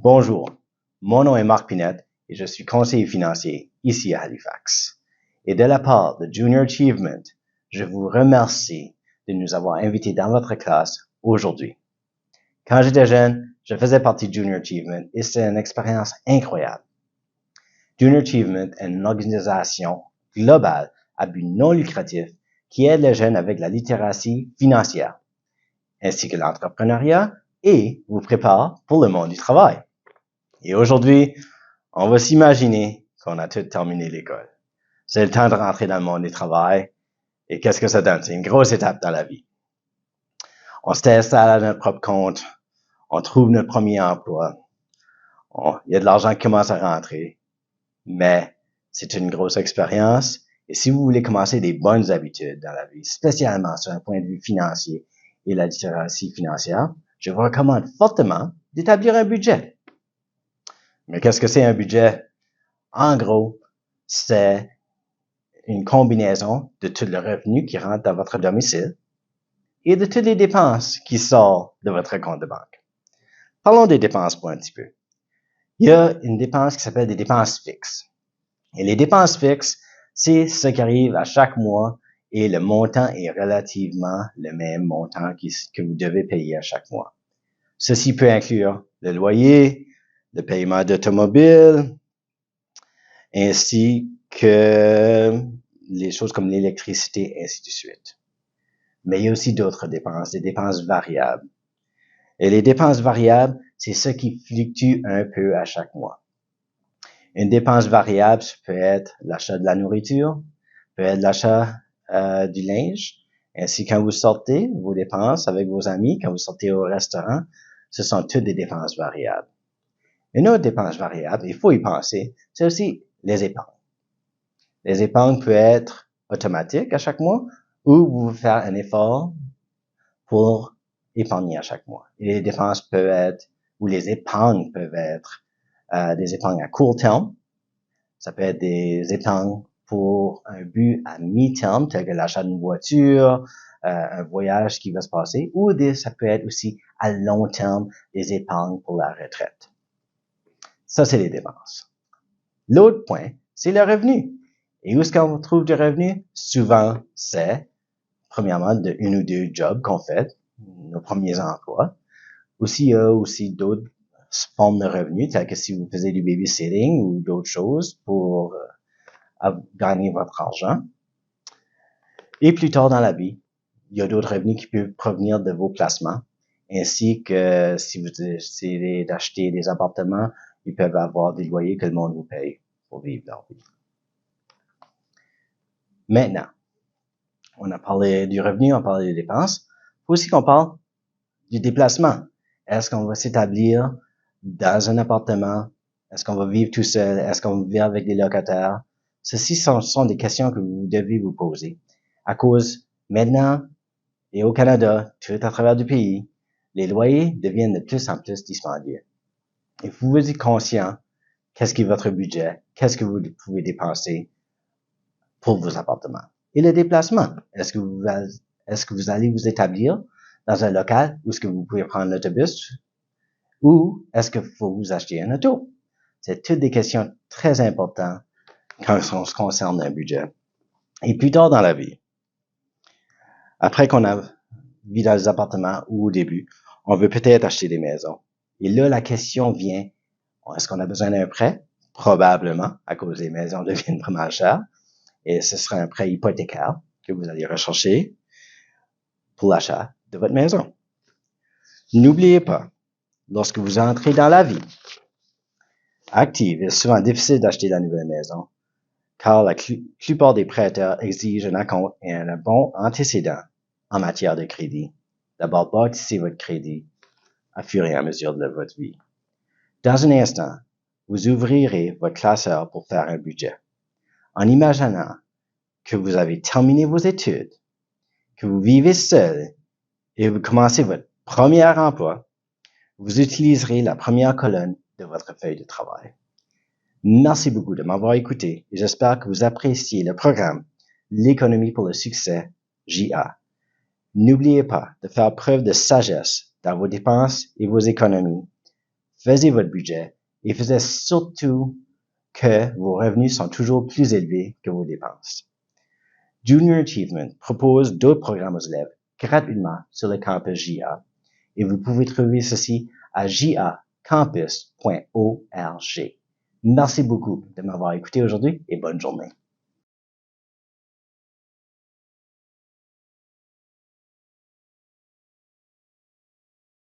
Bonjour, mon nom est Marc Pinette et je suis conseiller financier ici à Halifax. Et de la part de Junior Achievement, je vous remercie de nous avoir invités dans votre classe aujourd'hui. Quand j'étais jeune, je faisais partie de Junior Achievement et c'était une expérience incroyable. Junior Achievement est une organisation globale à but non lucratif qui aide les jeunes avec la littératie financière, ainsi que l'entrepreneuriat et vous prépare pour le monde du travail. Et aujourd'hui, on va s'imaginer qu'on a tout terminé l'école. C'est le temps de rentrer dans le monde du travail. Et qu'est-ce que ça donne? C'est une grosse étape dans la vie. On s'installe à notre propre compte. On trouve notre premier emploi. Il y a de l'argent qui commence à rentrer. Mais c'est une grosse expérience. Et si vous voulez commencer des bonnes habitudes dans la vie, spécialement sur un point de vue financier et la littératie financière, je vous recommande fortement d'établir un budget. Mais qu'est-ce que c'est un budget? En gros, c'est une combinaison de tout le revenu qui rentre dans votre domicile et de toutes les dépenses qui sortent de votre compte de banque. Parlons des dépenses pour un petit peu. Il y a une dépense qui s'appelle des dépenses fixes. Et les dépenses fixes, c'est ce qui arrive à chaque mois et le montant est relativement le même montant que vous devez payer à chaque mois. Ceci peut inclure le loyer, le paiement d'automobile, ainsi que les choses comme l'électricité, ainsi de suite. Mais il y a aussi d'autres dépenses, des dépenses variables. Et les dépenses variables, c'est ce qui fluctue un peu à chaque mois. Une dépense variable peut être l'achat de la nourriture, peut être l'achat du linge, ainsi quand vous sortez, vos dépenses avec vos amis, quand vous sortez au restaurant, ce sont toutes des dépenses variables. Une autre dépense variable, il faut y penser, c'est aussi les épargnes. Les épargnes peuvent être automatiques à chaque mois ou vous faire un effort pour épargner à chaque mois. Et les dépenses peuvent être, ou les épargnes peuvent être des épargnes à court terme. Ça peut être des épargnes pour un but à mi-terme, tel que l'achat d'une voiture, un voyage qui va se passer, ou ça peut être aussi à long terme des épargnes pour la retraite. Ça, c'est les dépenses. L'autre point, c'est le revenu. Et où est-ce qu'on trouve du revenu? Souvent, c'est, premièrement, de une ou deux jobs qu'on fait, nos premiers emplois. Aussi, il y a aussi d'autres formes de revenus, telles que si vous faisiez du babysitting ou d'autres choses pour gagner votre argent. Et plus tard dans la vie, il y a d'autres revenus qui peuvent provenir de vos placements, ainsi que si vous décidez d'acheter des appartements, ils peuvent avoir des loyers que le monde vous paye pour vivre leur vie. Maintenant, on a parlé du revenu, on a parlé des dépenses. Il faut aussi qu'on parle du déplacement. Est-ce qu'on va s'établir dans un appartement? Est-ce qu'on va vivre tout seul? Est-ce qu'on va vivre avec des locataires? Ceci sont des questions que vous devez vous poser. À cause, maintenant, et au Canada, tout à travers du pays, les loyers deviennent de plus en plus dispendieux. Et vous êtes conscient, qu'est-ce qui est votre budget? Qu'est-ce que vous pouvez dépenser pour vos appartements? Et le déplacement. Est-ce que vous allez vous établir dans un local où est-ce que vous pouvez prendre l'autobus? Ou est-ce que faut vous acheter un auto? C'est toutes des questions très importantes quand on se concerne un budget. Et plus tard dans la vie, après qu'on a vécu dans les appartements ou au début, on veut peut-être acheter des maisons. Et là, la question vient, est-ce qu'on a besoin d'un prêt? Probablement, à cause des maisons deviennent vraiment chères. Et ce sera un prêt hypothécaire que vous allez rechercher pour l'achat de votre maison. N'oubliez pas, lorsque vous entrez dans la vie active, il est souvent difficile d'acheter la nouvelle maison, car la plupart des prêteurs exigent un acompte et un bon antécédent en matière de crédit. D'abord, bâtissez votre crédit à fur et à mesure de votre vie. Dans un instant, vous ouvrirez votre classeur pour faire un budget. En imaginant que vous avez terminé vos études, que vous vivez seul et vous commencez votre premier emploi, vous utiliserez la première colonne de votre feuille de travail. Merci beaucoup de m'avoir écouté et j'espère que vous appréciez le programme L'économie pour le succès, JA. N'oubliez pas de faire preuve de sagesse dans vos dépenses et vos économies. faisait votre budget et faisait surtout que vos revenus sont toujours plus élevés que vos dépenses. Junior Achievement propose d'autres programmes aux élèves gratuitement sur le campus JA et vous pouvez trouver ceci à jacampus.org. Merci beaucoup de m'avoir écouté aujourd'hui et bonne journée.